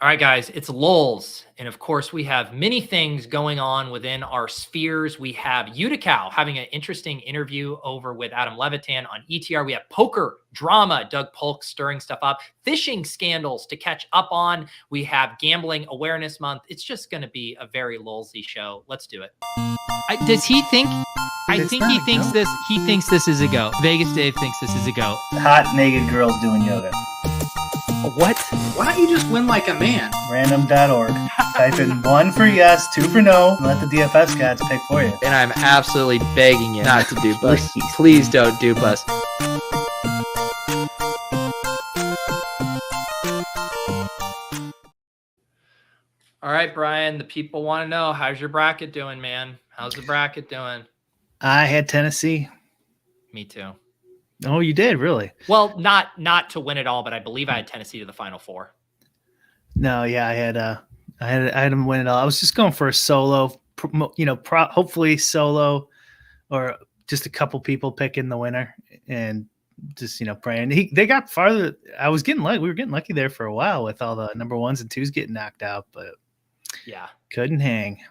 All right, guys, it's lulls. And of course, we have many things going on within our spheres. We have Youdacao having an interesting interview over with Adam Levitan on ETR. We have poker drama, Doug Polk stirring stuff up, phishing scandals to catch up on. We have Gambling Awareness Month. It's just going to be a very lullsy show. Let's do it. Does he think? I think he thinks this. He thinks this is a go. Vegas Dave thinks this is a go. Hot naked girls doing yoga. What? Why don't you just win like a man? Random.org. Type in 1 for yes, 2 for no, and let the DFS cats pick for you. And I'm absolutely begging you not to dupe us. Please don't dupe us. All right, Brian, the people want to know, how's your bracket doing, man? How's the bracket doing? I had Tennessee. Me too. Oh, you did? Really? Well, not to win it all, but I believe I had Tennessee to the Final Four. No, yeah, I had him win it all. I was just going for a solo, hopefully solo, or just a couple people picking the winner, and just praying. They got farther. I was getting lucky. We were getting lucky there for a while with all the number 1s and 2s getting knocked out, but yeah, couldn't hang.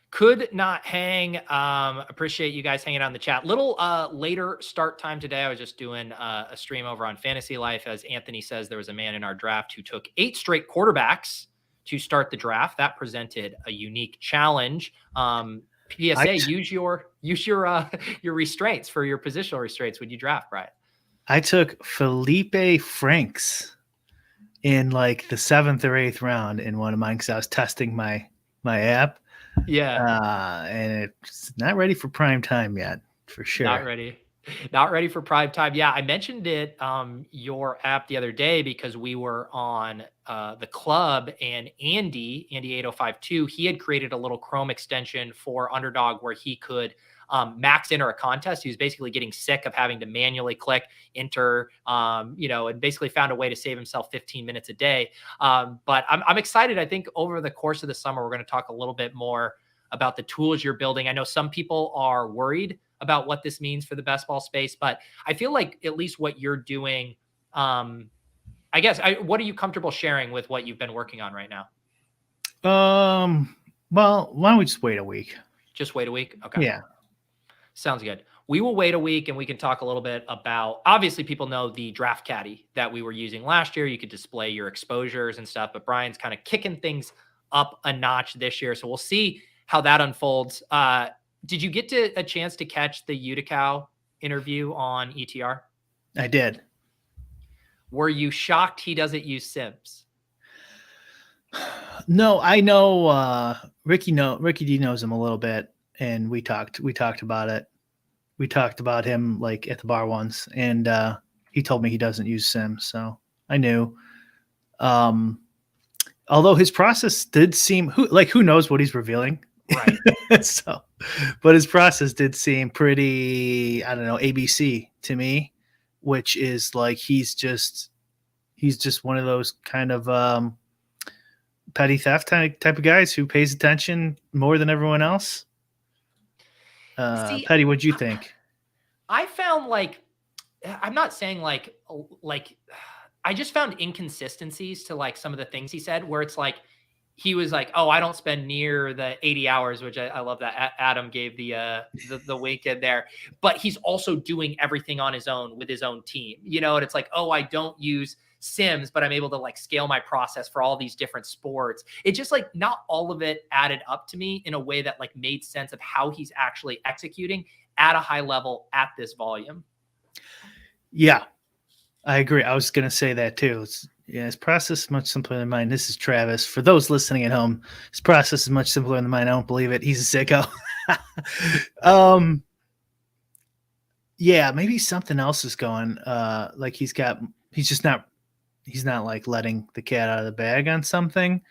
Could not hang. Appreciate you guys hanging out in the chat. Little later start time today. I was just doing a stream over on Fantasy Life. As Anthony says, there was a man in our draft who took 8 straight quarterbacks to start the draft. That presented a unique challenge. PSA, use your restraints for your positional restraints when you draft, Brian. I took Felipe Franks in like the 7th or 8th round in one of mine because I was testing my app. Yeah. And it's not ready for prime time yet, for sure. Not ready for prime time. Yeah. I mentioned it, your app the other day, because we were on the club, and Andy 8052, he had created a little Chrome extension for Underdog where he could max enter a contest. He was basically getting sick of having to manually click enter, and basically found a way to save himself 15 minutes a day. But I'm excited. I think over the course of the summer, we're going to talk a little bit more about the tools you're building. I know some people are worried about what this means for the best ball space, but I feel like at least what you're doing, what are you comfortable sharing with what you've been working on right now? Well, why don't we just wait a week? Just wait a week? Okay. Yeah. Sounds good. We will wait a week and we can talk a little bit about, obviously people know the draft caddy that we were using last year. You could display your exposures and stuff, but Brian's kind of kicking things up a notch this year. So we'll see how that unfolds. Did you get a chance to catch the Youdacao interview on ETR? I did. Were you shocked he doesn't use Sims? No, I know Ricky D knows him a little bit. And we talked about it. We talked about him like at the bar once, and he told me he doesn't use Sims, so I knew. Although his process did seem who knows what he's revealing, right? So, but his process did seem pretty, I don't know, ABC to me, which is like he's just one of those kind of petty theft type of guys who pays attention more than everyone else. Petty, what'd you think? I found I'm not saying I just found inconsistencies to like some of the things he said, where it's like, he was like, oh, I don't spend near the 80 hours, which I love that Adam gave the wink in there, but he's also doing everything on his own with his own team, and it's like, oh, I don't use Sims, but I'm able to like scale my process for all these different sports. It just like not all of it added up to me in a way that like made sense of how he's actually executing at a high level at this volume. Yeah, I agree. I was going to say that too. His process is much simpler than mine. This is Travis. For those listening at home, his process is much simpler than mine. I don't believe it. He's a sicko. Yeah, maybe something else is going. He's not like letting the cat out of the bag on something.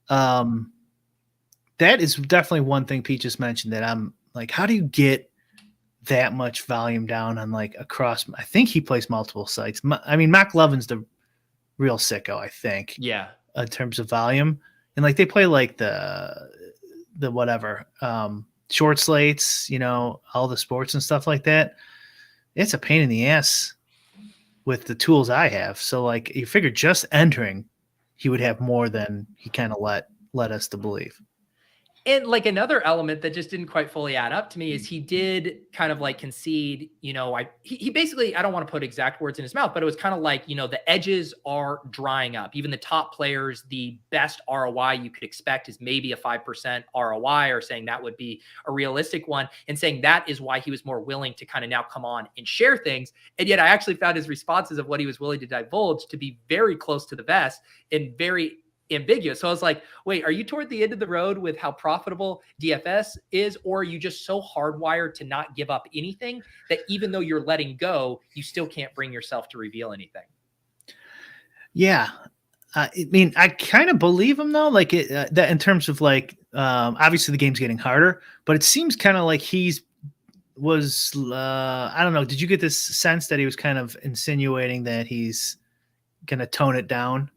That is definitely one thing Pete just mentioned, that I'm like, how do you get that much volume down on like across? I think he plays multiple sites. I mean, Mac Levin's the real sicko, I think. Yeah. In terms of volume, and like they play like the whatever short slates, all the sports and stuff like that. It's a pain in the ass with the tools I have. So like you figure just entering he would have more than he kind of led us to believe. And like another element that just didn't quite fully add up to me is he did kind of like concede, he basically, I don't want to put exact words in his mouth, but it was kind of like, the edges are drying up. Even the top players, the best ROI you could expect is maybe a 5% ROI, or saying that would be a realistic one, and saying that is why he was more willing to kind of now come on and share things. And yet I actually found his responses of what he was willing to divulge to be very close to the vest and very ambiguous. So I was like, wait, are you toward the end of the road with how profitable DFS is, or are you just so hardwired to not give up anything that even though you're letting go, you still can't bring yourself to reveal anything? Yeah. I mean, I kind of believe him though, like that in terms of like, obviously the game's getting harder, but it seems kind of like I don't know. Did you get this sense that he was kind of insinuating that he's going to tone it down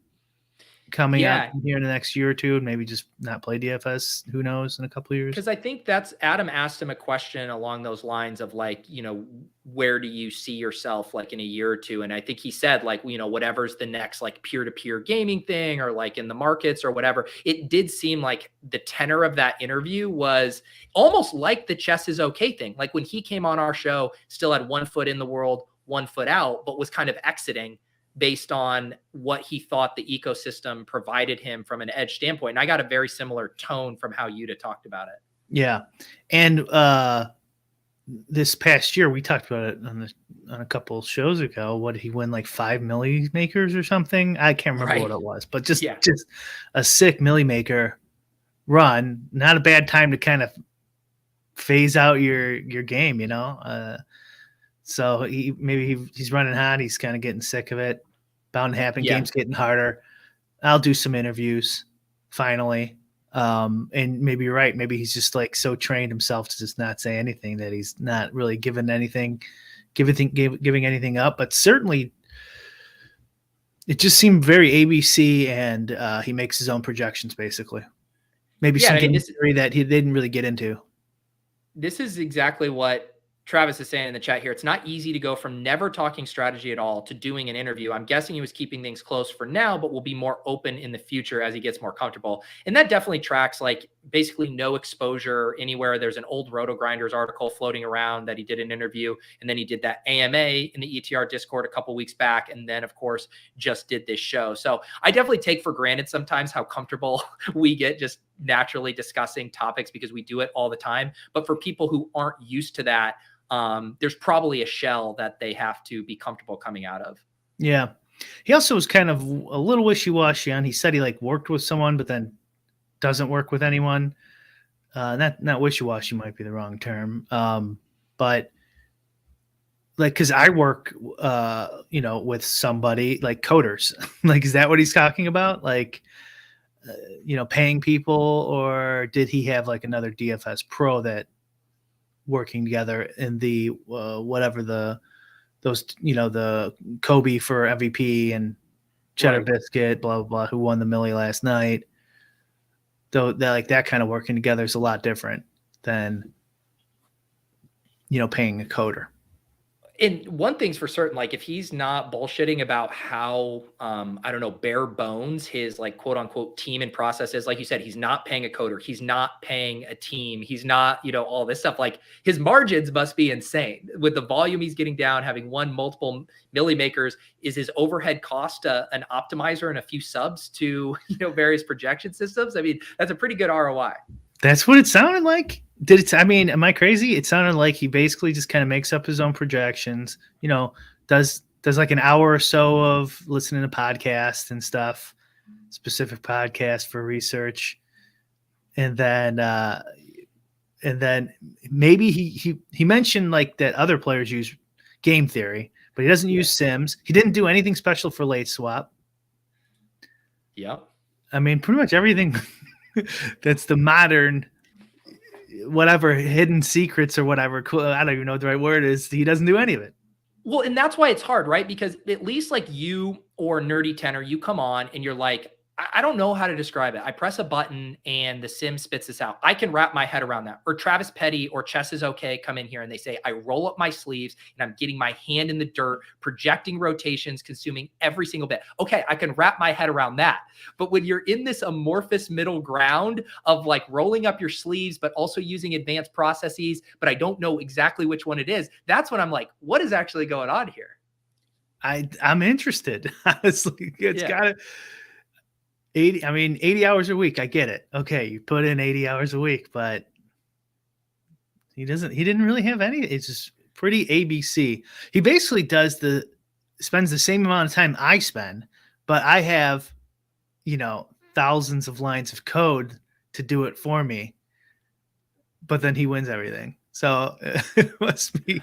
coming up here in the next year or two, and maybe just not play DFS, who knows, in a couple of years? Because I think Adam asked him a question along those lines of like, where do you see yourself like in a year or two? And I think he said like, whatever's the next like peer-to-peer gaming thing, or like in the markets or whatever. It did seem like the tenor of that interview was almost like the chess is okay thing. Like when he came on our show, still had 1 foot in the world, 1 foot out, but was kind of exiting based on what he thought the ecosystem provided him from an edge standpoint. And I got a very similar tone from how Youdacao talked about it. Yeah. And this past year, we talked about it on a couple of shows ago. What did he win, like 5 milli makers or something? I can't remember what it was, but just a sick milli maker run. Not a bad time to kind of phase out your game, So he's running hot. He's kind of getting sick of it. Bound to happen. Yeah. Game's getting harder. I'll do some interviews finally. And maybe you're right. Maybe he's just like so trained himself to just not say anything that he's not really giving anything up. But certainly it just seemed very ABC, and he makes his own projections basically. Maybe some game theory that he didn't really get into. This is exactly what Travis is saying in the chat here. It's not easy to go from never talking strategy at all to doing an interview. I'm guessing he was keeping things close for now, but will be more open in the future as he gets more comfortable. And that definitely tracks like basically no exposure anywhere. There's an old Roto Grinders article floating around that he did an interview, and then he did that AMA in the ETR Discord a couple weeks back, and then of course just did this show. So I definitely take for granted sometimes how comfortable we get just naturally discussing topics because we do it all the time. But for people who aren't used to that, there's probably a shell that they have to be comfortable coming out of. Yeah. He also was kind of a little wishy-washy on. He said he like worked with someone, but then doesn't work with anyone. Not wishy-washy might be the wrong term. But like, cause I work, with somebody like coders, like, is that what he's talking about? Like, paying people, or did he have like another DFS pro that working together in the the Kobe for MVP and Cheddar Biscuit, blah, blah, blah, who won the Millie last night. Though that kind of working together is a lot different than, paying a coder. And one thing's for certain, like if he's not bullshitting about how, bare bones his like quote unquote team and process is, like you said, he's not paying a coder. He's not paying a team. He's not, all this stuff. Like his margins must be insane with the volume he's getting down, having won multiple milli makers. Is his overhead cost an optimizer and a few subs to, various projection systems? I mean, that's a pretty good ROI. That's what it sounded like. Am I crazy? It sounded like he basically just kind of makes up his own projections, does like an hour or so of listening to podcasts and stuff, specific podcasts for research. And then maybe he mentioned like that other players use game theory, but he doesn't use Sims. He didn't do anything special for late swap. Yeah. I mean, pretty much everything that's the modern, whatever, hidden secrets or whatever. I don't even know what the right word is. He doesn't do any of it. Well, and that's why it's hard, right? Because at least like you or Nerdy Tenor, you come on and you're like, I don't know how to describe it. I press a button and the sim spits this out. I can wrap my head around that. Or Travis Petty or Chess is Okay come in here and they say, I roll up my sleeves and I'm getting my hand in the dirt, projecting rotations, consuming every single bit. Okay, I can wrap my head around that. But when you're in this amorphous middle ground of like rolling up your sleeves, but also using advanced processes, but I don't know exactly which one it is, that's when I'm like, what is actually going on here? I'm interested. Honestly, it's got to 80 hours a week. I get it. Okay, you put in 80 hours a week, but he didn't really have any. It's just pretty ABC. He basically spends the same amount of time I spend, but I have, thousands of lines of code to do it for me. But then he wins everything. So it must be.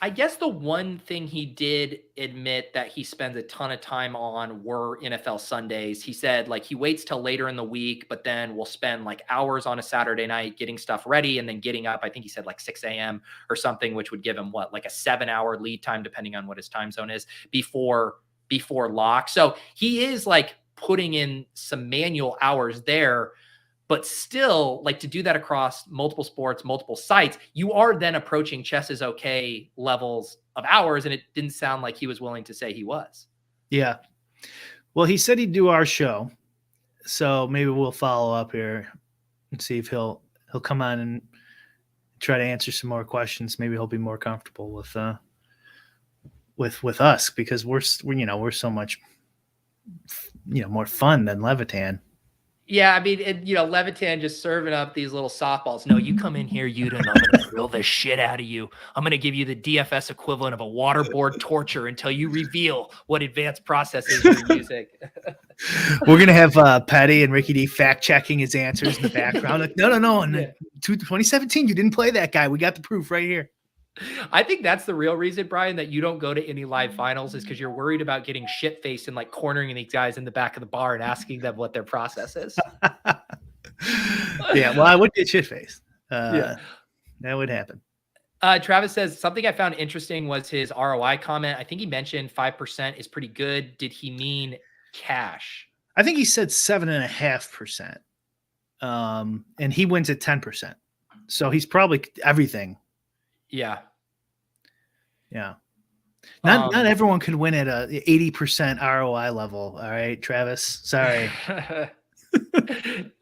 I guess the one thing he did admit that he spends a ton of time on were NFL Sundays. He said like he waits till later in the week, but then we'll spend like hours on a Saturday night getting stuff ready and then getting up. I think he said like 6 a.m. or something, which would give him like a 7-hour lead time, depending on what his time zone is before lock. So he is like putting in some manual hours there. But still, like to do that across multiple sports, multiple sites, you are then approaching Chess is Okay levels of hours. And it didn't sound like he was willing to say he was. Yeah. Well, he said he'd do our show. So maybe we'll follow up here and see if he'll come on and try to answer some more questions. Maybe he'll be more comfortable with us because we're so much, more fun than Levitan. Yeah, I mean, Levitan just serving up these little softballs. No, you come in here, Yuda, and I'm going to grill the shit out of you. I'm going to give you the DFS equivalent of a waterboard torture until you reveal what advanced processes you're using. We're going to have Patty and Ricky D fact-checking his answers in the background. Like, no. In 2017, you didn't play that guy. We got the proof right here. I think that's the real reason, Brian, that you don't go to any live finals is because you're worried about getting shit-faced and like cornering these guys in the back of the bar and asking them what their process is. Yeah, well, I would get shit-faced. That would happen. Travis says, something I found interesting was his ROI comment. I think he mentioned 5% is pretty good. Did he mean cash? I think he said 7.5%. And he wins at 10%. So he's probably everything. Yeah. Not everyone could win at a 80% ROI level. All right, Travis. Sorry.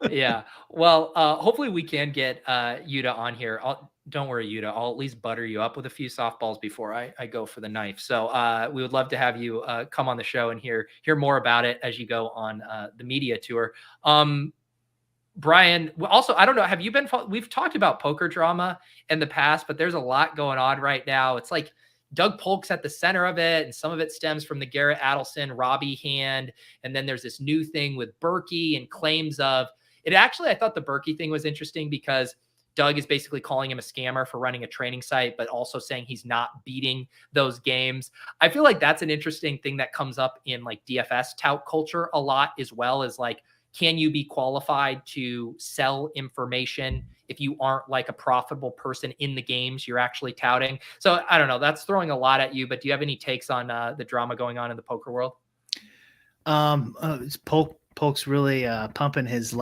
Yeah. Well, hopefully we can get Yuda on here. Don't worry, Yuda. I'll at least butter you up with a few softballs before I go for the knife. So we would love to have you come on the show and hear more about it as you go on the media tour. Brian, also, I don't know, we've talked about poker drama in the past, but there's a lot going on right now. It's like Doug Polk's at the center of it, and some of it stems from the Garrett Adelstein Robbie hand. And then there's this new thing with Berkey and claims of it. Actually, I thought the Berkey thing was interesting because Doug is basically calling him a scammer for running a training site, but also saying he's not beating those games. I feel like that's an interesting thing that comes up in like DFS tout culture a lot, as well as like, can you be qualified to sell information if you aren't like a profitable person in the games you're actually touting? So I don't know, that's throwing a lot at you, but do you have any takes on the drama going on in the poker world? Polk's really pumping his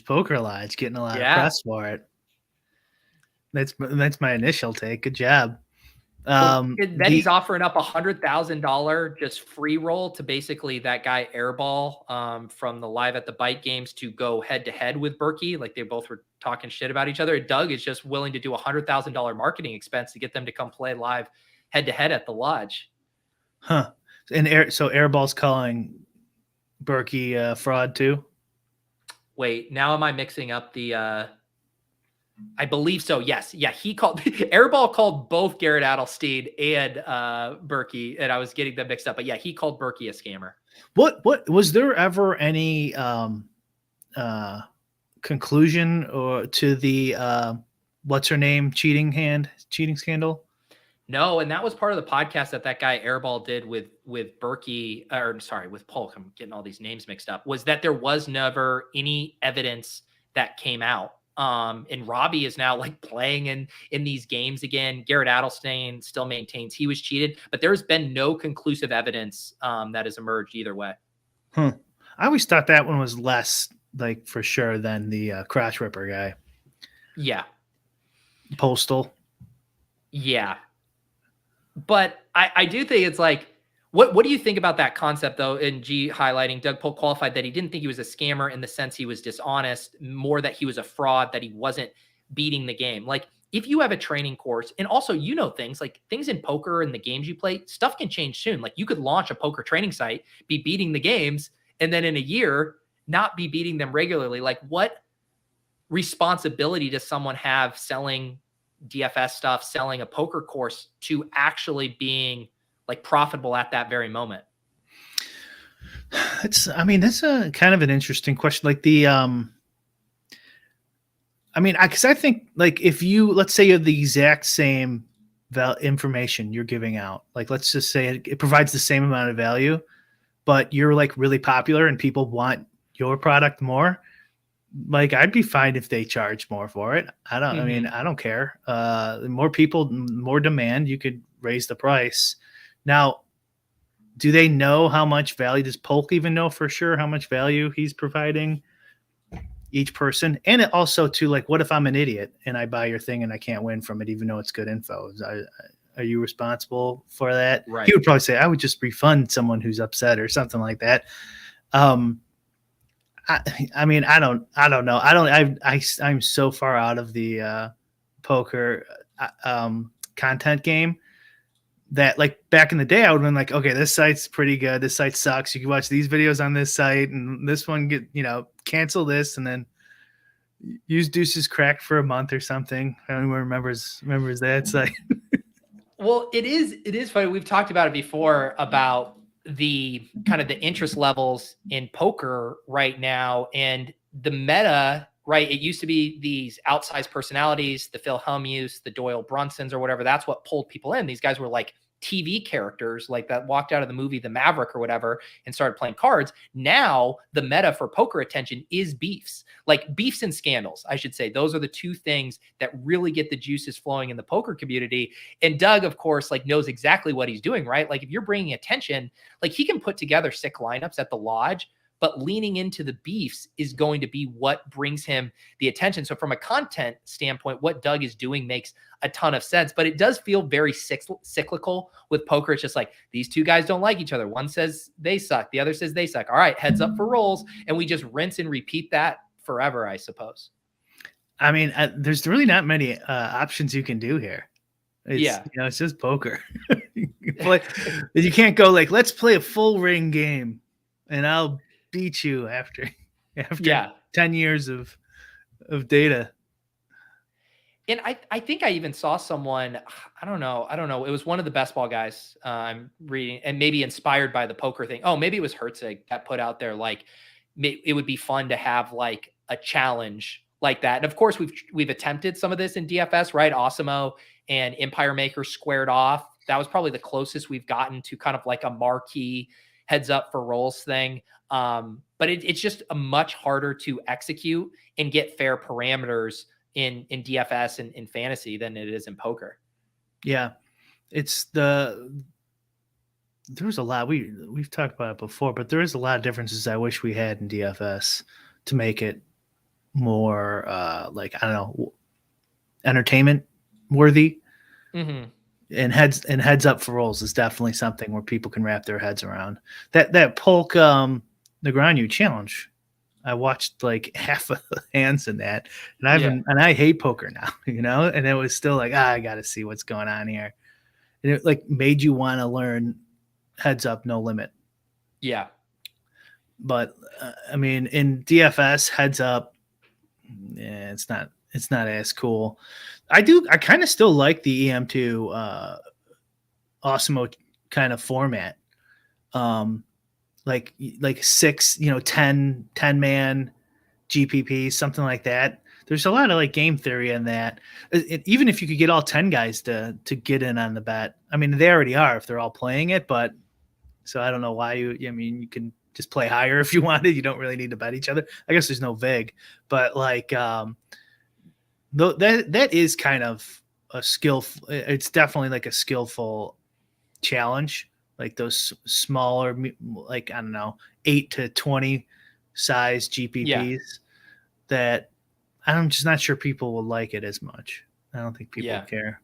poker lodge, getting a lot of press for it. That's my initial take. Good job. Then he's offering up $100,000 just free roll to basically that guy Airball from the Live at the Bite games to go head to head with Berkey. Like they both were talking shit about each other. Doug is just willing to do $100,000 marketing expense to get them to come play live head to head at the lodge. Huh. And so Airball's calling Berkey fraud too? Wait, now am I mixing up the I believe so. Yes. Yeah. He called Airball called both Garrett Adelstein and Berkey, and I was getting them mixed up. But yeah, he called Berkey a scammer. What was there ever any conclusion or to the what's her name cheating scandal? No, and that was part of the podcast that guy Airball did with Berkey, with Polk. I'm getting all these names mixed up. Was that there was never any evidence that came out. And Robbie is now like playing in these games again. Garrett Adelstein still maintains he was cheated, but there's been no conclusive evidence that has emerged either way. Huh. I always thought that one was less, like, for sure, than the Crotch Ripper guy. Yeah. Postal. Yeah. But I do think it's like, what do you think about that concept, though? And G highlighting Doug Polk qualified that he didn't think he was a scammer in the sense he was dishonest, more that he was a fraud, that he wasn't beating the game. Like, if you have a training course, and also, things like things in poker and the games you play, stuff can change soon. Like, you could launch a poker training site, be beating the games, and then in a year, not be beating them regularly. Like, what responsibility does someone have selling DFS stuff, selling a poker course, to actually being like profitable at that very moment? That's a kind of an interesting question. Like because I think, like, if you, let's say you have the exact same information you're giving out, like, let's just say it provides the same amount of value, but you're like really popular and people want your product more. Like, I'd be fine if they charge more for it. I don't care. More people, more demand, you could raise the price. Now, do they know how much value? Does Polk even know for sure how much value he's providing each person? And it also, too, like, what if I'm an idiot and I buy your thing and I can't win from it, even though it's good info? Are you responsible for that? Right. He would probably say, I would just refund someone who's upset or something like that. I don't know. I'm so far out of the poker content game that, like, back in the day, I would have been like, okay, this site's pretty good. This site sucks. You can watch these videos on this site, and this one cancel this, and then use Deuce's Crack for a month or something. Anyone remembers that site? Well, it is funny. We've talked about it before, about the kind of the interest levels in poker right now, and the meta, right? It used to be these outsized personalities, the Phil Hellmuth, the Doyle Brunsons or whatever. That's what pulled people in. These guys were like TV characters, like, that walked out of the movie The Maverick or whatever and started playing cards. Now the meta for poker attention is beefs, like beefs and scandals, I should say. Those are the two things that really get the juices flowing in the poker community. And Doug, of course, like, knows exactly what he's doing, right? Like, if you're bringing attention, like, he can put together sick lineups at the lodge, but leaning into the beefs is going to be what brings him the attention. So from a content standpoint, what Doug is doing makes a ton of sense, but it does feel very cyclical with poker. It's just like, these two guys don't like each other. One says they suck, the other says they suck. All right, heads up for rolls. And we just rinse and repeat that forever, I suppose. I mean, there's really not many options you can do here. It's just poker. You can't go like, let's play a full ring game and I'll beat you after 10 years of data. And I think I even saw someone, I don't know. It was one of the best ball guys I'm reading, and maybe inspired by the poker thing. Oh, maybe it was Herzig that put out there, like, it would be fun to have like a challenge like that. And of course, we've attempted some of this in DFS, right? Awesemo and EmpireMaker squared off. That was probably the closest we've gotten to kind of like a marquee heads up for rolls thing. But it's just a much harder to execute and get fair parameters in DFS and in fantasy than it is in poker. Yeah. There's a lot, we've talked about it before, but there is a lot of differences I wish we had in DFS to make it more like, I don't know, entertainment worthy. Mm-hmm. And heads up for rolls is definitely something where people can wrap their heads around. That Polk Negreanu challenge, I watched like half of the hands in that, and I hate poker now, and it was still like, I got to see what's going on here, and it like made you want to learn heads up, no limit. Yeah, but I mean, in DFS, heads up, yeah, it's not as cool. I kind of still like the EM2 Awesemo kind of format. Like 6, 10 man GPP, something like that. There's a lot of like game theory in that. Even if you could get all 10 guys to get in on the bet, I mean, they already are if they're all playing it, but so I don't know why you can just play higher if you wanted. You don't really need to bet each other. I guess there's no vig, but like, that is kind of a skill. It's definitely like a skillful challenge. like those smaller, like, I don't know, 8 to 20 size GPPs that I'm just not sure people will like it as much. I don't think people care.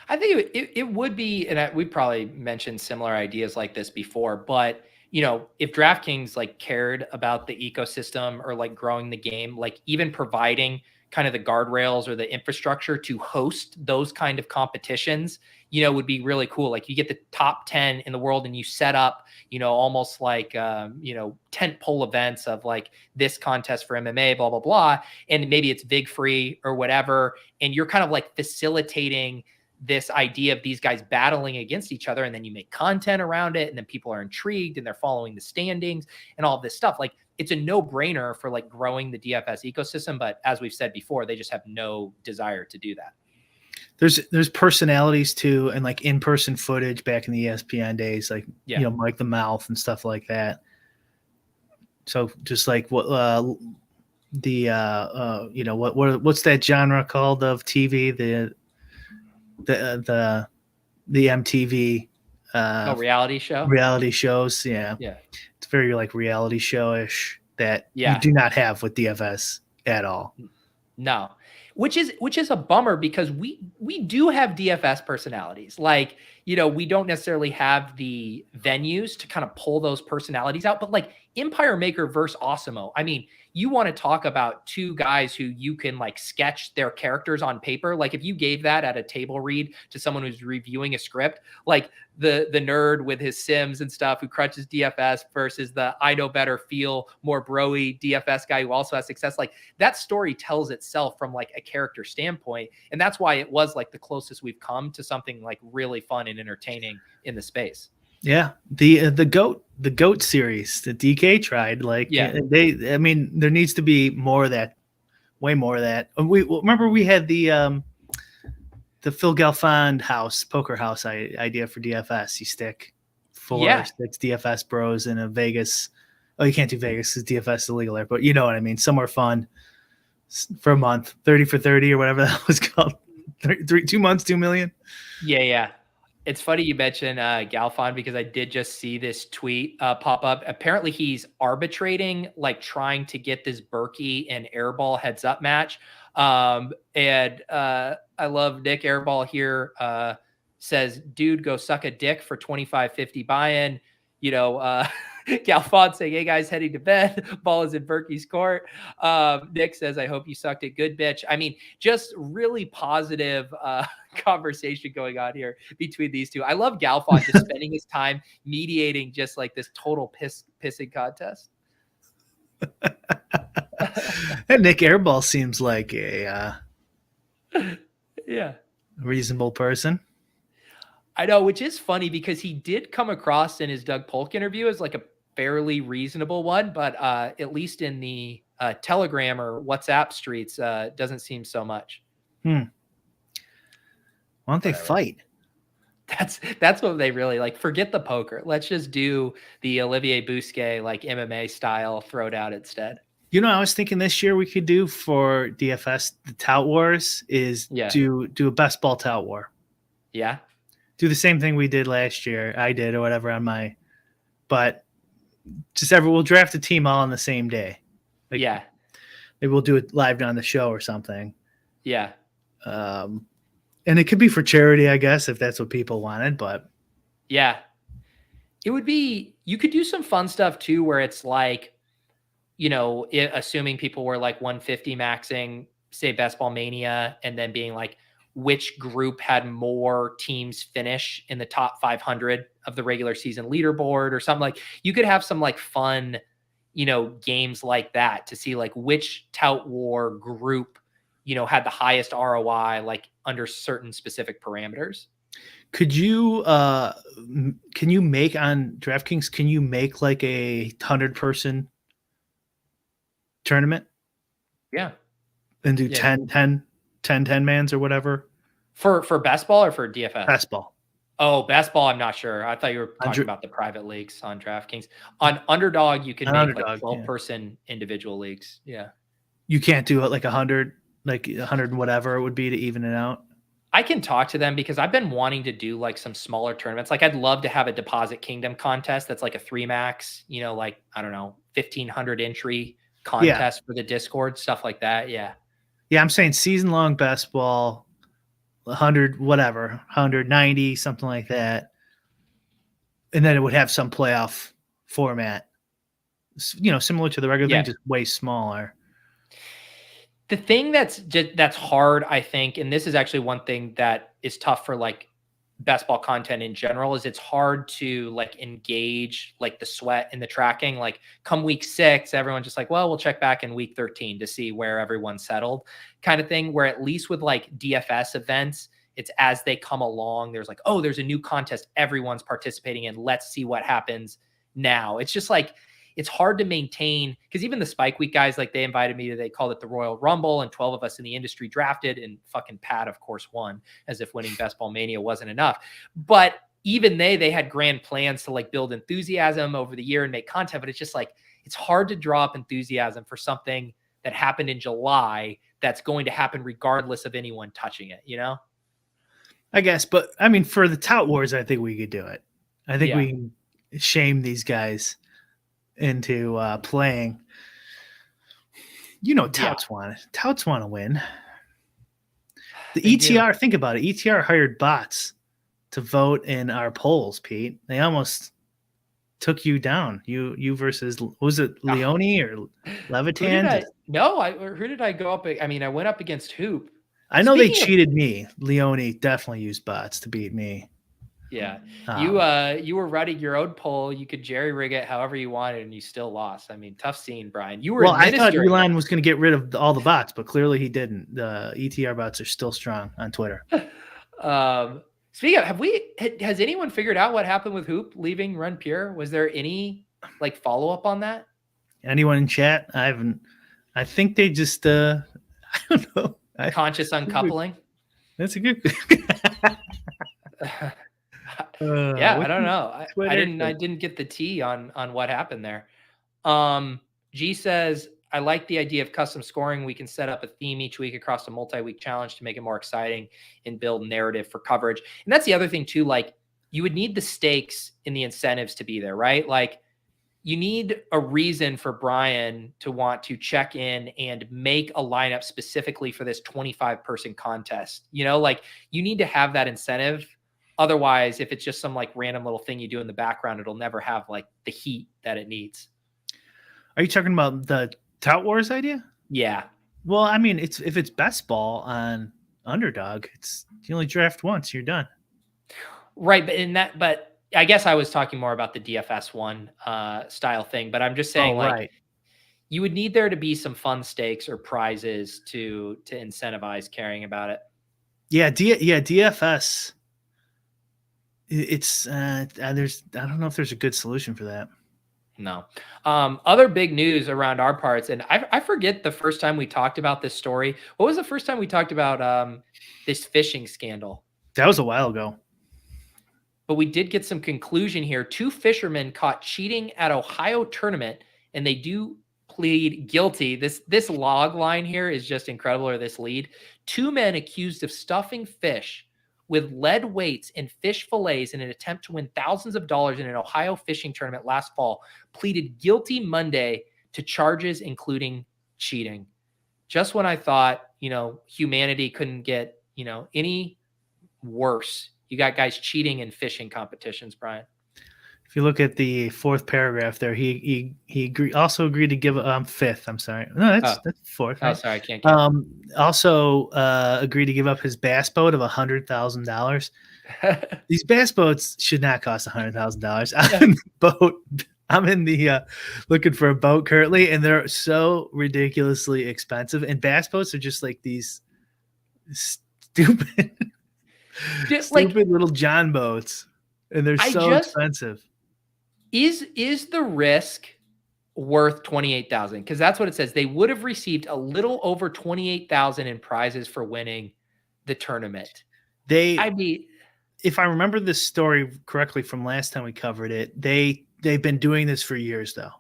I think it would be, and we probably mentioned similar ideas like this before, but if DraftKings like cared about the ecosystem or like growing the game, like even providing kind of the guardrails or the infrastructure to host those kind of competitions, would be really cool. Like you get the top 10 in the world and you set up, almost like, tent pole events of like this contest for MMA, blah, blah, blah. And maybe it's VIG free or whatever. And you're kind of like facilitating this idea of these guys battling against each other, and then you make content around it, and then people are intrigued and they're following the standings and all this stuff. Like it's a no-brainer for like growing the DFS ecosystem, but as we've said before, they just have no desire to do that. There's personalities too, and like in-person footage back in the ESPN days, like Mike the Mouth and stuff like that. So just like what what's that genre called of TV? The MTV reality show, reality shows. Yeah. It's very like reality show-ish that you do not have with DFS at all. No, which is a bummer because we do have DFS personalities. Like, we don't necessarily have the venues to kind of pull those personalities out, but like EmpireMaker versus Awesemo. I mean, you want to talk about two guys who you can like sketch their characters on paper. Like if you gave that at a table read to someone who's reviewing a script, like the nerd with his Sims and stuff who crunches DFS versus the I know better, feel more broy DFS guy who also has success. Like that story tells itself from like a character standpoint. And that's why it was like the closest we've come to something like really fun and entertaining in the space. Yeah, the goat series that DK tried, like I mean, there needs to be more of that, way more of that. We remember we had the Phil Galfond poker house idea for DFS. You stick 4 or 6 DFS bros in a Vegas. Oh, you can't do Vegas because DFS is illegal there, but you know what I mean. Somewhere fun for a month, 30 for 30 or whatever that was called. 2 months, 2 million. Yeah. It's funny you mentioned Galfond because I did just see this tweet pop up. Apparently he's arbitrating, like trying to get this Berkey and Airball heads up match. And I love Nick Airball here says, dude, go suck a dick for 25.50 buy-in. Galfond saying, hey guys, heading to bed. Ball is in Berkey's court. Nick says, I hope you sucked it good, bitch. I mean, just really positive conversation going on here between these two. I love Galfond just spending his time mediating just like this total pissing contest. And Nick Airball seems like a reasonable person. I know, which is funny because he did come across in his Doug Polk interview as like a fairly reasonable one, but at least in the Telegram or WhatsApp streets, doesn't seem so much. Why don't they fight? That's what they really like. Forget the poker. Let's just do the Olivier Bousquet like MMA style throwdown instead. I was thinking this year we could do for DFS the tout wars is do a best ball tout war. Yeah. Do the same thing we did last year. I did or whatever on my, but just we'll draft a team all on the same day. Like, maybe we'll do it live on the show or something. Yeah. And it could be for charity, I guess, if that's what people wanted, but yeah, it would be, you could do some fun stuff too, where it's like, assuming people were like 150 maxing, say Best Ball Mania, and then being like, which group had more teams finish in the top 500 of the regular season leaderboard or something. Like you could have some like fun, games like that to see like which tout war group, had the highest ROI, like under certain specific parameters. Could you, can you make on DraftKings, can you make like a 100-person tournament? Yeah. And do 10 mans or whatever for best ball or for DFS? Best ball. Oh, best ball. I'm not sure. I thought you were talking about the private leagues on DraftKings. On Underdog, you can make like 12-person individual leagues. Yeah. You can't do it like 100, like 100 whatever it would be to even it out. I can talk to them because I've been wanting to do like some smaller tournaments. Like I'd love to have a Deposit Kingdom contest that's like a 3 max, like, I don't know, 1,500 entry contest for the Discord, stuff like that. Yeah. Yeah, I'm saying season-long best ball, 100, whatever, 190, something like that. And then it would have some playoff format, similar to the regular thing, just way smaller. The thing that's hard, I think, and this is actually one thing that is tough for like best ball content in general, is it's hard to like engage like the sweat and the tracking. Like come week 6, everyone's just like, well, we'll check back in week 13 to see where everyone's settled, kind of thing. Where at least with like DFS events, it's as they come along, there's like, oh, there's a new contest everyone's participating in. Let's see what happens now. It's just like, it's hard to maintain, because even the Spike Week guys, like they invited me to, they called it the Royal Rumble, and 12 of us in the industry drafted, and fucking Pat, of course, won, as if winning Best Ball Mania wasn't enough. But even they had grand plans to like build enthusiasm over the year and make content, but it's just like, it's hard to draw up enthusiasm for something that happened in July that's going to happen regardless of anyone touching it, I guess, but I mean, for the Tout Wars, I think we could do it. I think we can shame these guys into playing. Touts want it. Touts want to win. The ETR, think about it. ETR hired bots to vote in our polls, Pete. They almost took you down. You versus, was it Leone or Levitan? Who did I go up? I mean, I went up against Hoop. I know they cheated me. Leone definitely used bots to beat me. Yeah. You were running your own poll. You could jerry rig it however you wanted, and you still lost. I mean, tough scene, Brian. You were I thought Elon was going to get rid of all the bots, but clearly he didn't. The ETR bots are still strong on Twitter. Speaking of, has anyone figured out what happened with Hoop leaving Run Pure? Was there any like follow up on that? Anyone in chat? I haven't. I think they just I don't know. Conscious uncoupling. That's a good. I don't know. I didn't get the tea on what happened there. G says, I like the idea of custom scoring. We can set up a theme each week across a multi-week challenge to make it more exciting and build narrative for coverage. And that's the other thing too. Like you would need the stakes and the incentives to be there, right? Like you need a reason for Brian to want to check in and make a lineup specifically for this 25-person contest. Like you need to have that incentive. Otherwise, if it's just some like random little thing you do in the background, it'll never have like the heat that it needs. Are you talking about the Tout Wars idea? Yeah. Well, I mean, if it's best ball on Underdog, you only draft once, you're done. Right, but I guess I was talking more about the DFS one style thing. But I'm just saying, you would need there to be some fun stakes or prizes to incentivize caring about it. Yeah, DFS. It's I don't know if there's a good solution for that. No. Other big news around our parts, and I forget the first time we talked about this story. What was the first time we talked about this phishing scandal? That was a while ago. But we did get some conclusion here. 2 fishermen caught cheating at Ohio tournament, and they do plead guilty. This log line here is just incredible, or this lead. 2 men accused of stuffing fish with lead weights and fish fillets in an attempt to win thousands of dollars in an Ohio fishing tournament last fall pleaded guilty Monday to charges including cheating. Just when I thought, humanity couldn't get, any worse, you got guys cheating in fishing competitions, Brian. If you look at the 4th paragraph there, he also agreed to give 5th. I'm sorry. No, that's 4th. Right? Oh, sorry, I can't count. Also agreed to give up his bass boat of $100,000. These bass boats should not cost $100,000. I'm in the looking for a boat currently, and they're so ridiculously expensive. And bass boats are just like these stupid little John boats, and they're so expensive. Is the risk worth $28,000? Because that's what it says. They would have received a little over $28,000 in prizes for winning the tournament. If I remember this story correctly from last time we covered it, they've been doing this for years, though.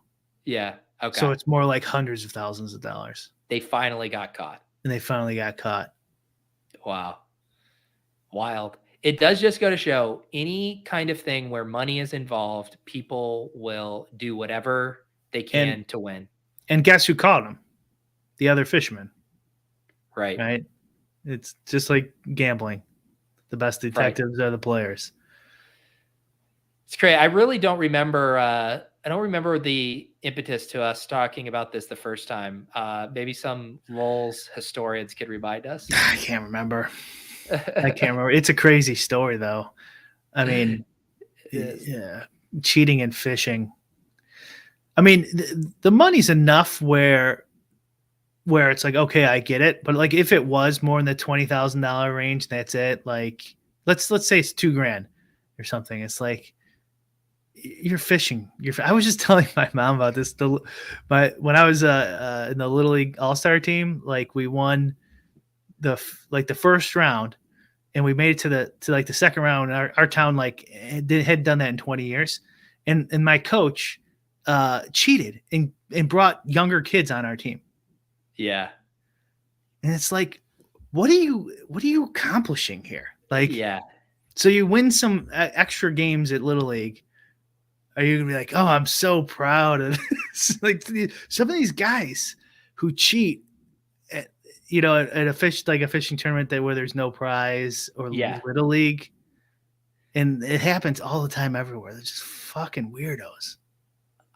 Yeah. Okay. So it's more like hundreds of thousands of dollars. They finally got caught. Wow. Wild. It does just go to show any kind of thing where money is involved, people will do whatever they can to win. And guess who caught him? The other fisherman. Right. Right. It's just like gambling. The best detectives are the players. It's great. I really don't remember. I don't remember the impetus to us talking about this the first time. Maybe some Lulz historians could remind us. I can't remember. It's a crazy story, though. I mean, yeah, cheating and fishing. I mean, the money's enough where it's like, okay, I get it. But like, if it was more in the $20,000 range, that's it. Like, let's say it's $2,000 or something. It's like, you're fishing. I was just telling my mom about this. When I was in the Little League All-Star team, like we won the first round, and we made it to the second round. Our town had done that in 20 years, and my coach cheated and brought younger kids on our team. Yeah, and it's like, what are you accomplishing here? Like, yeah. So you win some extra games at Little League. Are you gonna be like, oh, I'm so proud of this? Like some of these guys who cheat at a fishing tournament where there's no prize, or Little League, and it happens all the time everywhere. They're just fucking weirdos.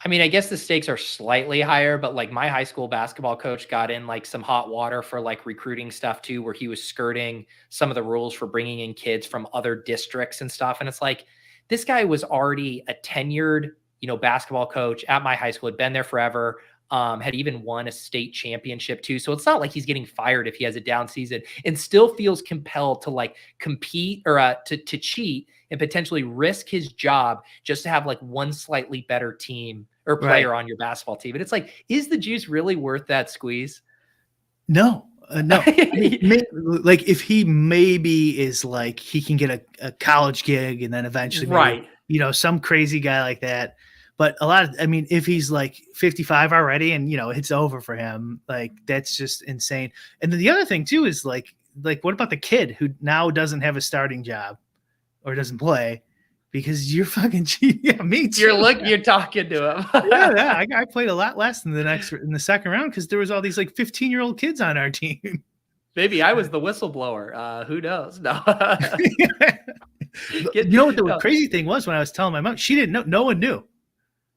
I mean, I guess the stakes are slightly higher, but like my high school basketball coach got in like some hot water for like recruiting stuff too, where he was skirting some of the rules for bringing in kids from other districts and stuff. And it's like, this guy was already a tenured, basketball coach at my high school, had been there forever, had even won a state championship too. So it's not like he's getting fired if he has a down season, and still feels compelled to like compete or to cheat and potentially risk his job just to have like one slightly better team or player on your basketball team. And it's like, is the juice really worth that squeeze? No. No, like if he maybe is like he can get a college gig and then eventually, some crazy guy like that. But if he's like 55 already and it's over for him, like that's just insane. And then the other thing too is like what about the kid who now doesn't have a starting job or doesn't play because you're fucking cheating? Yeah, me too. You're talking to him. I played a lot less in the second round because there was all these like 15-year-old kids on our team. Maybe I was the whistleblower. Who knows? No. You know what the crazy thing was when I was telling my mom? She didn't know. No one knew.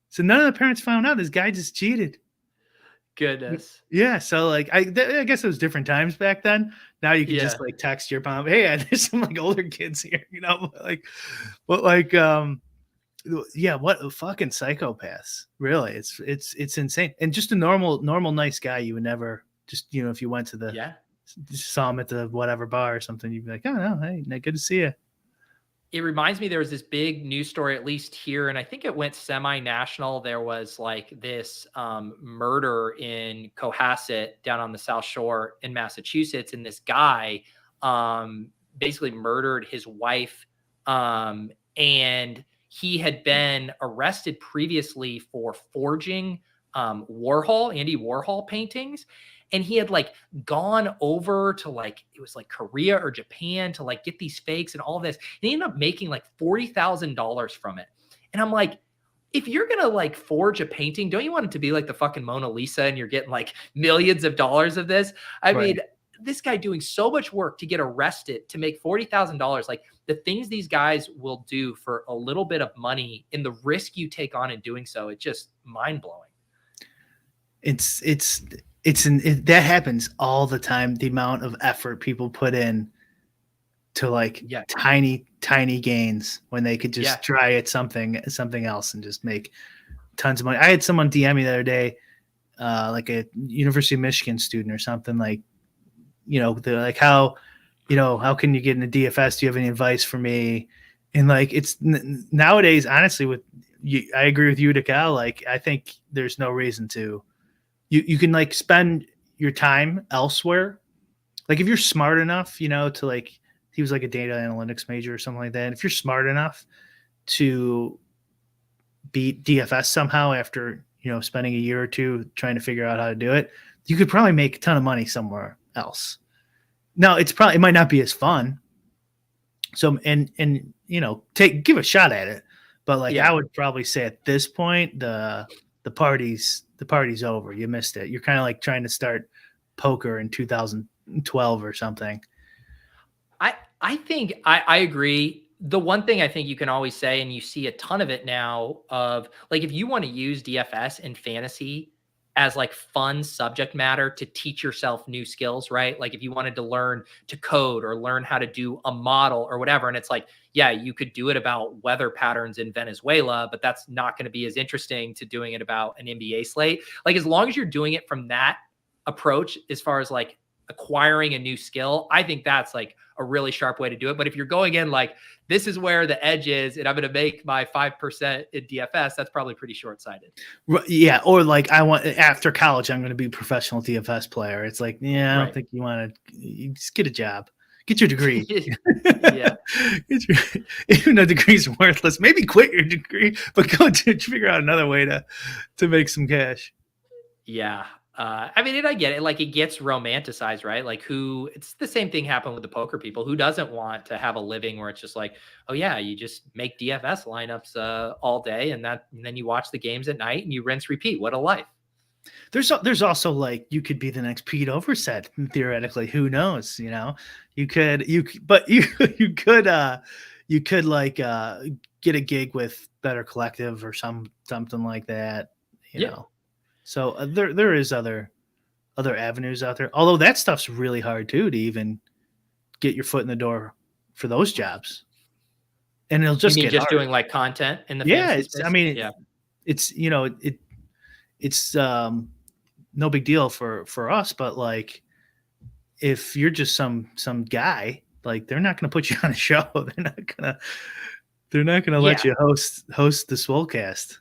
So none of the parents found out this guy just cheated. Goodness. Yeah. So like, I guess it was different times back then. Now you can just like text your mom, hey, there's some like older kids here, what a fucking psychopaths. Really. It's insane. And just a normal, nice guy. You would never just, if you went to saw him at the whatever bar or something, you'd be like, oh no, hey, good to see you. It reminds me, there was this big news story, at least here, and I think it went semi-national. There was like this murder in Cohasset down on the South Shore in Massachusetts. And this guy basically murdered his wife. And he had been arrested previously for forging Andy Warhol paintings. And he had like gone over to like, it was like Korea or Japan to like get these fakes and all this. And he ended up making like $40,000 from it. And I'm like, if you're going to like forge a painting, don't you want it to be like the fucking Mona Lisa and you're getting like millions of dollars of this? I mean, this guy doing so much work to get arrested to make $40,000, like the things these guys will do for a little bit of money and the risk you take on in doing so, it's just mind blowing. That happens all the time. The amount of effort people put in to like tiny gains when they could just try at something else and just make tons of money. I had someone DM me the other day, like a University of Michigan student or something, like, they're like, how can you get into DFS? Do you have any advice for me? And like, it's nowadays, honestly, I agree with Youdacao. Like, I think there's no reason to. You can like spend your time elsewhere. Like if you're smart enough, to like, he was like a data analytics major or something like that. And if you're smart enough to beat DFS somehow after, spending a year or two trying to figure out how to do it, you could probably make a ton of money somewhere else. Now it might not be as fun, So, and give a shot at it. But like, Yeah. I would probably say at this point, the party's over. You missed it. You're kind of like trying to start poker in 2012 or something. I think I agree. The one thing I think you can always say, and you see a ton of it now, of like, if you want to use DFS and fantasy as like fun subject matter to teach yourself new skills, right? Like if you wanted to learn to code or learn how to do a model or whatever, and it's like, yeah, you could do it about weather patterns in Venezuela, but that's not going to be as interesting to doing it about an NBA slate. Like, as long as you're doing it from that approach, as far as like acquiring a new skill, I think that's like a really sharp way to do it. But if you're going in like, this is where the edge is, and I'm going to make my 5% in DFS, that's probably pretty short-sighted. Yeah. Or like, after college, I'm going to be a professional DFS player. It's like, yeah, I don't think you want to just get a job, get your degree. Yeah. Even though degrees are worthless, maybe quit your degree, but go to figure out another way to make some cash. Yeah. I mean, and I get it. Like, it gets romanticized, right? Like, it's the same thing happened with the poker people. Who doesn't want to have a living where it's just like, oh yeah, you just make DFS lineups all day, and then you watch the games at night and you rinse, repeat. What a life. There's also like, you could be the next Pete Overset theoretically. Who knows? You could like get a gig with Better Collective or something like that. You know. So there is other avenues out there. Although that stuff's really hard too, to even get your foot in the door for those jobs. And it'll just get just hard. doing like content in the it's no big deal for us, but like, if you're just some guy, like, they're not going to put you on a show. They're not going to let you host the Swolecast.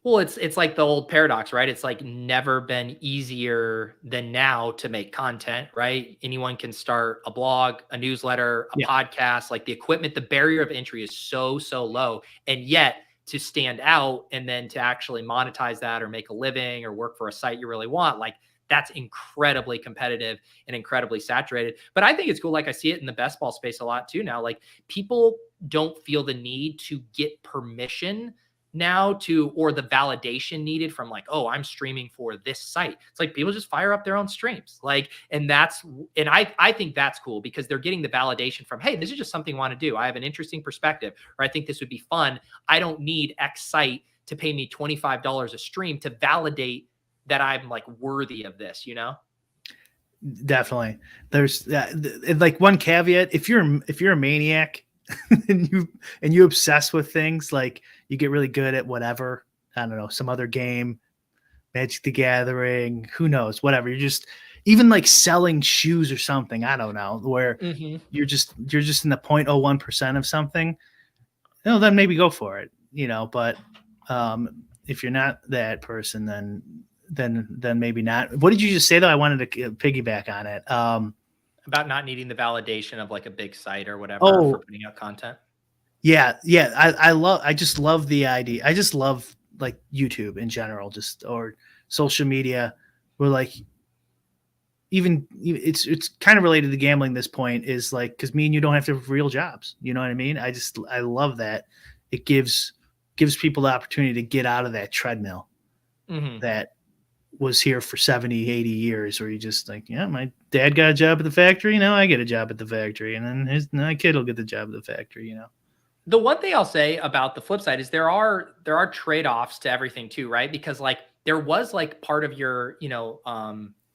Well, it's like the old paradox, right? It's like never been easier than now to make content, right? Anyone can start a blog, a newsletter, a podcast. Like, the equipment, the barrier of entry is so low. And yet, to stand out and then to actually monetize that or make a living or work for a site you really want, like, that's incredibly competitive and incredibly saturated. But I think it's cool. Like, I see it in the best ball space a lot too now. Like, people don't feel the need to get permission now or the validation needed from like, oh, I'm streaming for this site. It's like, people just fire up their own streams. Like, and I think that's cool, because they're getting the validation from, hey, this is just something I want to do. I have an interesting perspective, or I think this would be fun. I don't need X site to pay me $25 a stream to validate that I'm like worthy of this, Definitely. There's like one caveat. If you're a maniac and you obsess with things, like, you get really good at whatever, I don't know, some other game, Magic the Gathering, who knows, whatever. You're just, even like selling shoes or something, I don't know, where you're just in the 0.01% of something. Then maybe go for it, but if you're not that person, then maybe not. What did you just say though? I wanted to piggyback on it. About not needing the validation of like a big site or whatever for putting out content. Yeah. I just love the idea. I just love like YouTube in general, or social media, where like, even it's kind of related to gambling. This point is like, because me and you don't have to have real jobs. You know what I mean? I love that. It gives people the opportunity to get out of that treadmill that was here for 70, 80 years, where you just like, yeah, my dad got a job at the factory. Now I get a job at the factory, and then my kid will get the job at the factory, The one thing I'll say about the flip side is there are trade-offs to everything too, right? Because like, there was like part of your,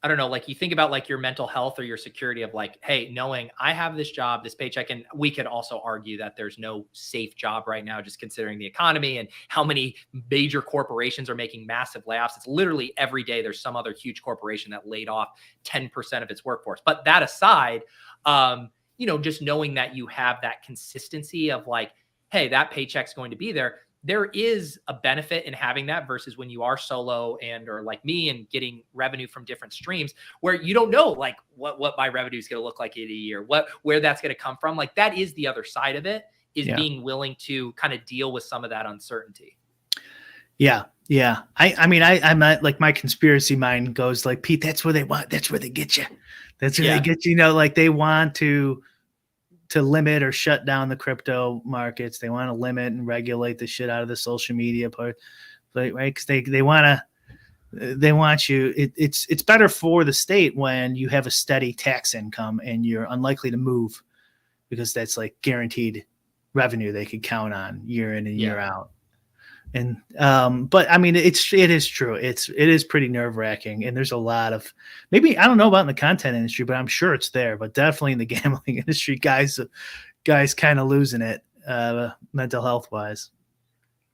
I don't know, like, you think about like your mental health or your security of like, hey, knowing I have this job, this paycheck, and we could also argue that there's no safe job right now, just considering the economy and how many major corporations are making massive layoffs. It's literally every day there's some other huge corporation that laid off 10% of its workforce. But that aside, just knowing that you have that consistency of like, hey, that paycheck's going to be there. There is a benefit in having that versus when you are solo or like me and getting revenue from different streams, where you don't know like what my revenue is going to look like in a year, where that's going to come from. Like, that is the other side of it, is being willing to kind of deal with some of that uncertainty. Yeah. I mean, I'm not, like, my conspiracy mind goes like, Pete, that's where they want. That's where they get you. That's where they get you. Like, they want to to limit or shut down the crypto markets. They want to limit and regulate the shit out of the social media part, right? Because they want you. It's better for the state when you have a steady tax income and you're unlikely to move, because that's like guaranteed revenue they could count on year in and year out. And but I mean, it is true. It is pretty nerve-wracking, and there's a lot of, maybe, I don't know about in the content industry, but I'm sure it's there. But definitely in the gambling industry, guys kind of losing it mental health wise.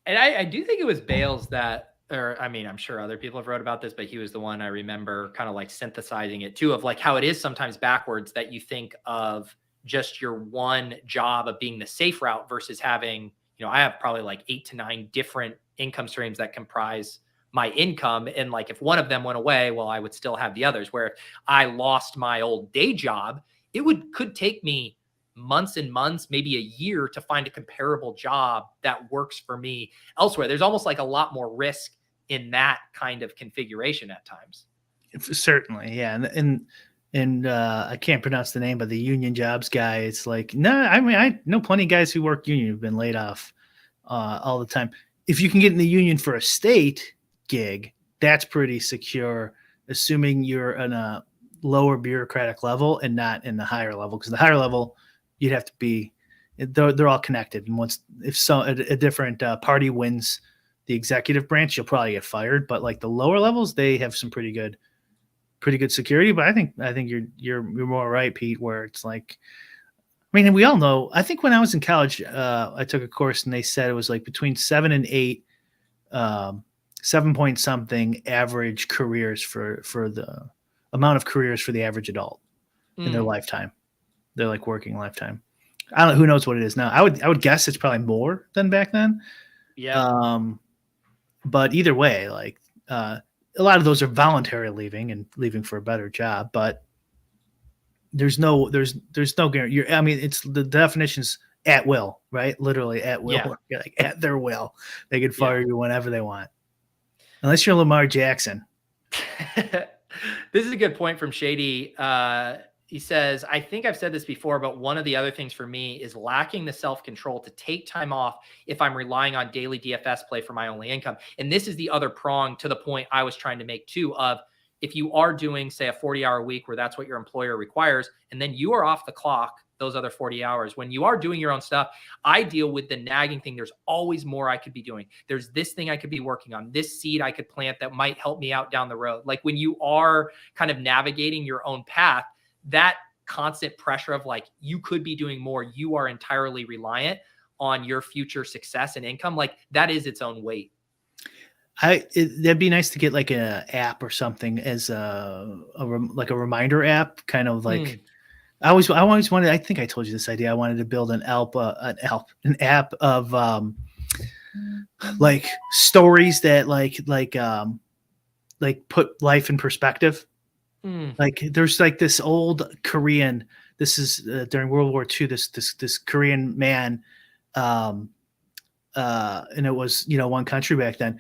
And I do think it was Bales that, or I mean, I'm sure other people have wrote about this, but he was the one I remember kind of like synthesizing it too, of like how it is sometimes backwards, that you think of just your one job of being the safe route versus having, I have probably like 8 to 9 different income streams that comprise my income. And like, if one of them went away, well, I would still have the others. Where if I lost my old day job, it could take me months and months, maybe a year, to find a comparable job that works for me elsewhere. There's almost like a lot more risk in that kind of configuration at times. Certainly. Yeah. And I can't pronounce the name, but the union jobs guy, it's like, no, I mean, I know plenty of guys who work union who've been laid off all the time. If you can get in the union for a state gig, that's pretty secure, assuming you're on a lower bureaucratic level and not in the higher level. Because the higher level, you'd have to be, they're all connected. And if a different party wins the executive branch, you'll probably get fired. But like the lower levels, they have some pretty good security. But I think you're more right, Pete, where it's like, I mean, we all know, I think when I was in college, I took a course and they said it was like between 7 and 8, 7 point something average careers for the amount of careers for the average adult in their lifetime. They're like working lifetime. I don't know, who knows what it is now. I would guess it's probably more than back then. Yeah. But either way, like, a lot of those are voluntarily leaving for a better job, but there's no guarantee. I mean, it's the definition's at will, right? Literally at will. Yeah. You're like at their will. They can fire you whenever they want, unless you're Lamar Jackson. This is a good point from Shady. He says, I think I've said this before, but one of the other things for me is lacking the self-control to take time off if I'm relying on daily DFS play for my only income. And this is the other prong to the point I was trying to make too, of if you are doing, say, a 40-hour week where that's what your employer requires, and then you are off the clock those other 40 hours. When you are doing your own stuff, I deal with the nagging thing. There's always more I could be doing. There's this thing I could be working on, this seed I could plant that might help me out down the road. Like when you are kind of navigating your own path, that constant pressure of like, you could be doing more, you are entirely reliant on your future success and income. Like that is its own weight. That'd be nice to get like an app or something as like a reminder app, kind of like I always wanted. I think I told you this idea. I wanted to build an app of like stories that like put life in perspective. Like there's like this old Korean. This is during World War II. This Korean man. And it was, one country back then.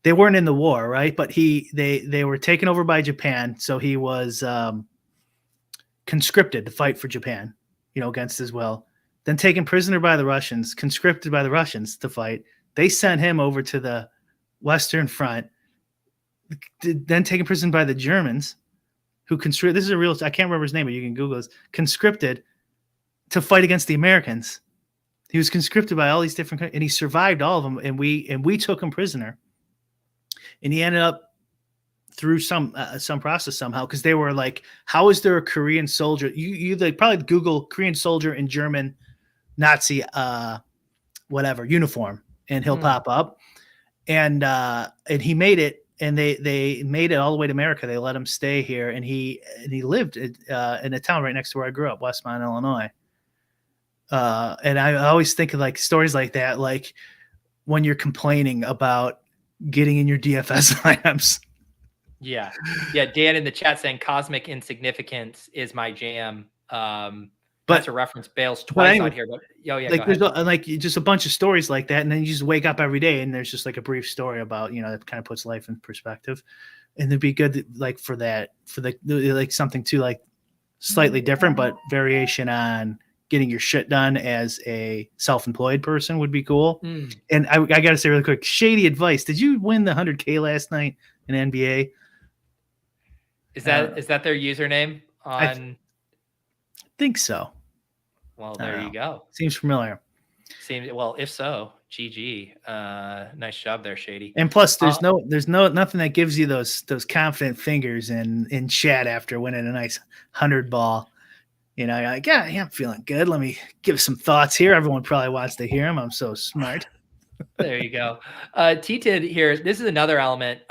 They weren't in the war, right? But they were taken over by Japan. So he was conscripted to fight for Japan, against his will. Then taken prisoner by the Russians, conscripted by the Russians to fight. They sent him over to the Western Front. Then taken prisoner by the Germans, who conscripted. This is a real. I can't remember his name, but you can Google this. Conscripted to fight against the Americans. He was conscripted by all these different countries, and he survived all of them. And we took him prisoner, and he ended up through some process somehow, because they were like, "How is there a Korean soldier?" You like probably Google Korean soldier in German Nazi whatever uniform, and he'll pop up. And he made it, and they made it all the way to America. They let him stay here, and he lived in a town right next to where I grew up, Westmont, Illinois. And I always think of like stories like that, like when you're complaining about getting in your DFS lineups. Yeah. Dan in the chat saying cosmic insignificance is my jam. That's a reference Bales twice on here, but like there's like just a bunch of stories like that. And then you just wake up every day and there's just like a brief story about, that kind of puts life in perspective. And it'd be good, like for the like something too, like slightly different, but variation on getting your shit done as a self-employed person would be cool. And I got to say really quick, shady advice. Did you win the 100K last night in NBA? Is that their username on? I think so. Well, there you go. Seems familiar. Well, if so, GG. Nice job there, Shady. And plus, there's nothing that gives you those confident fingers in chat after winning a nice 100 ball. You know, you're like, yeah, I'm feeling good. Let me give some thoughts here. Everyone probably wants to hear them. I'm so smart. There you go. T-Tid here. This is another element.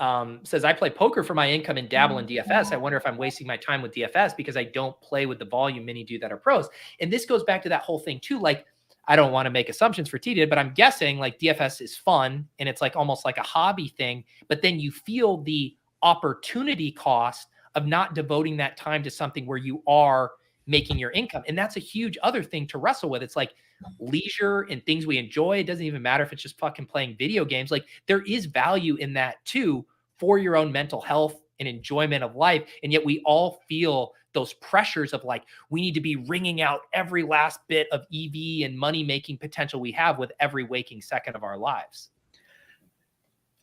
Says, I play poker for my income and dabble in DFS. I wonder if I'm wasting my time with DFS because I don't play with the volume many do that are pros. And this goes back to that whole thing too. Like, I don't want to make assumptions for T-Tid, but I'm guessing like DFS is fun and it's like almost like a hobby thing. But then you feel the opportunity cost of not devoting that time to something where you are making your income. And that's a huge other thing to wrestle with. It's like leisure and things we enjoy. It doesn't even matter if it's just fucking playing video games. Like there is value in that too for your own mental health and enjoyment of life. And yet we all feel those pressures of like, we need to be wringing out every last bit of EV and money-making potential we have with every waking second of our lives.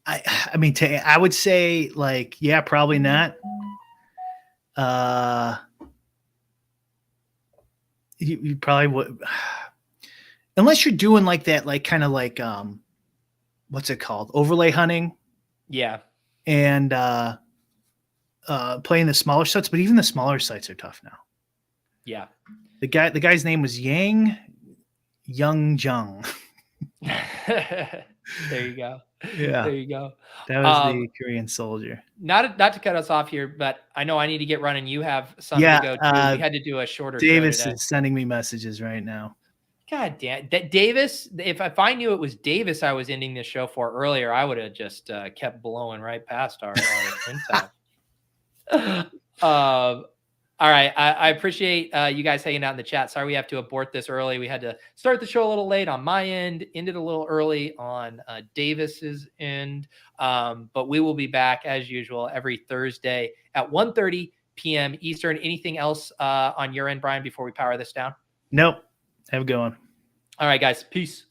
I mean, I would say like, yeah, probably not. You probably would, unless you're doing like that, like kind of like, what's it called? Overlay hunting. Yeah. And, playing the smaller sites, but even the smaller sites are tough now. Yeah. The guy's name was Young Jung. There you go. Yeah. There you go. That was the Korean soldier. Not to cut us off here, but I know I need to get running. You have something to go to. We had to do a shorter Davis show today. is sending me messages right now. God damn that Davis. If I knew it was Davis I was ending this show for earlier, I would have just kept blowing right past our time. All right. I appreciate you guys hanging out in the chat. Sorry we have to abort this early. We had to start the show a little late on my end, ended a little early on Davis's end. But we will be back as usual every Thursday at 1:30 p.m. Eastern. Anything else on your end, Brian, before we power this down? Nope. Have a good one. All right, guys. Peace.